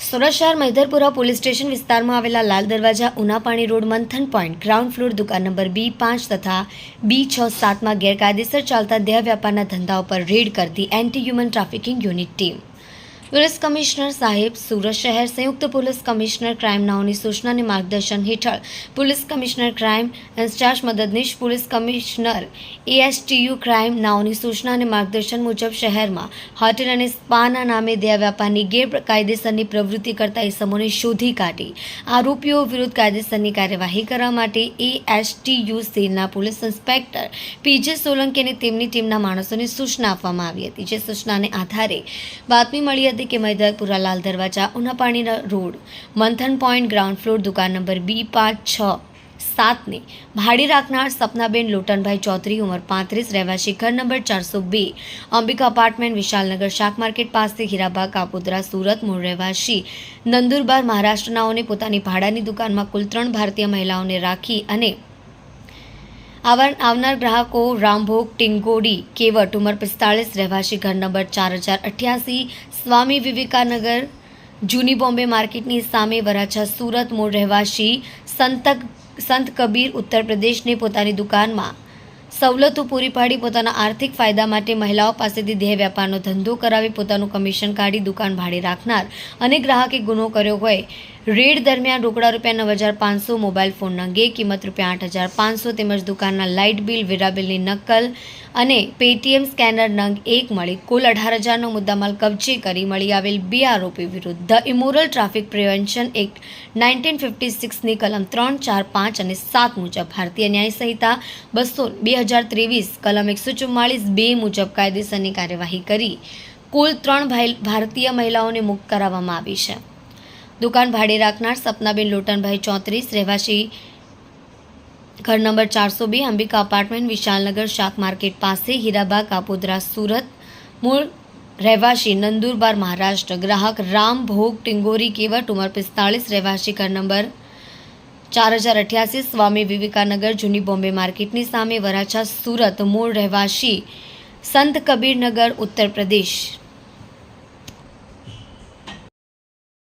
સુરત શહેર Maidharpura police station વિસ્તારમાં આવેલા લાલ દરવાજા ઉનાપાણી રોડ મંથન પોઈન્ટ ગ્રાઉન્ડ ફ્લોર દુકાન નંબર B5 તથા B6-7માં ગેરકાયદેસર ચાલતા દેહ વ્યાપારના ધંધાઓ પર રેડ કરતી anti human trafficking unit team police commissioner સાહેબ સુરત શહેર સંયુક્ત પોલીસ કમિશનર ક્રાઇમ નાઓની સૂચના અને માર્ગદર્શન હેઠળ પોલીસ કમિશનર ક્રાઇમ ઇન્ચાર્જ મદદનીશ પોલીસ કમિશનર ASTU ક્રાઇમ નાઓની સૂચના અને માર્ગદર્શન મુજબ શહેરમાં હોટેલ અને સ્પાના નામે દેહ વ્યાપારની ગેરકાયદેસરની પ્રવૃત્તિ કરતા ઇસમોને શોધી કાઢી આરોપીઓ વિરુદ્ધ કાયદેસરની કાર્યવાહી કરવા માટે ASTU સેલના પોલીસ ઇન્સ્પેક્ટર PJ સોલંકી અને તેમની ટીમના માણસોને સૂચના આપવામાં આવી હતી। જે સૂચનાને આધારે બાતમી મળી હતી કે મૈધરપુરા લાલ દરવાજા ઉનાપાણીના રોડ મંથન પોઈન્ટ ગ્રાઉન્ડ ફ્લોર દુકાન નંબર B5-6-7ને ભાડે રાખનાર સપનાબેન લોટનભાઈ ચૌધરી ઉંમર 35 રહેવાસી ઘર નંબર 402 અંબિકા અપાર્ટમેન્ટ વિશાલનગર શાક માર્કેટ પાસે હીરાબાગ કાપોદ્રા સુરત મૂળ રહેવાસી નંદુરબાર મહારાષ્ટ્રનાઓને પોતાની ભાડાની દુકાનમાં કુલ 3 ભારતીય મહિલાઓને રાખી અને આવનાર ગ્રાહકો રામભોગ ટિંગોડી કેવટ ઉંમર 45 રહેવાસી ઘર નંબર 4088 સ્વામી વિવેકાનગર જૂની બોમ્બે માર્કેટની સામે વરાછા સુરત મૂળ રહેવાસી સંત કબીર ઉત્તર પ્રદેશને પોતાની દુકાનમાં સવલતો પૂરી પાડી પોતાના આર્થિક ફાયદા માટે મહિલાઓ પાસેથી દેહ વ્યાપારનો ધંધો કરાવી પોતાનું કમિશન કાઢી દુકાન ભાડે રાખનાર અને ગ્રાહકે ગુનો કર્યો હોય રેડ દરમિયાન રોકડા ₹9,500 મોબાઈલ ફોન અંગે કિંમત ₹8,500 તેમજ દુકાનના લાઇટ બિલ વીરા બિલની નકલ અને પેટીએમ સ્કેનર નંગ 1 મળી કુલ 18,000નો મુદ્દામાલ કબજે કરી મળી આવેલ 2 આરોપી વિરુદ્ધ the immoral traffic prevention act 1956ની કલમ 3, 4, 5 અને 7 મુજબ ભારતીય ન્યાય સંહિતા 2023 કલમ 144(2) મુજબ કાયદેસરની કાર્યવાહી કરી કુલ 3 ભારતીય મહિલાઓને મુક્ત કરાવવામાં આવી છે। દુકાન ભાડે રાખનાર સપનાબેન લોટનભાઈ 34 રહેવાસી ઘર નંબર 402 અંબિકા અપાર્ટમેન્ટ વિશાલનગર શાક માર્કેટ પાસે હીરાબાગ કાપોદ્રા સુરત મૂળ રહેવાસી નંદુરબાર મહારાષ્ટ્ર ગ્રાહક રામ ભોગ ટિંગોરી કેવટ ઉંમર 45 રહેવાસી ઘર નંબર 4088 સ્વામી વિવેકાનગર જૂની બોમ્બે માર્કેટની સામે વરાછા સુરત મૂળ રહેવાસી સંત કબીર નગર ઉત્તર પ્રદેશ।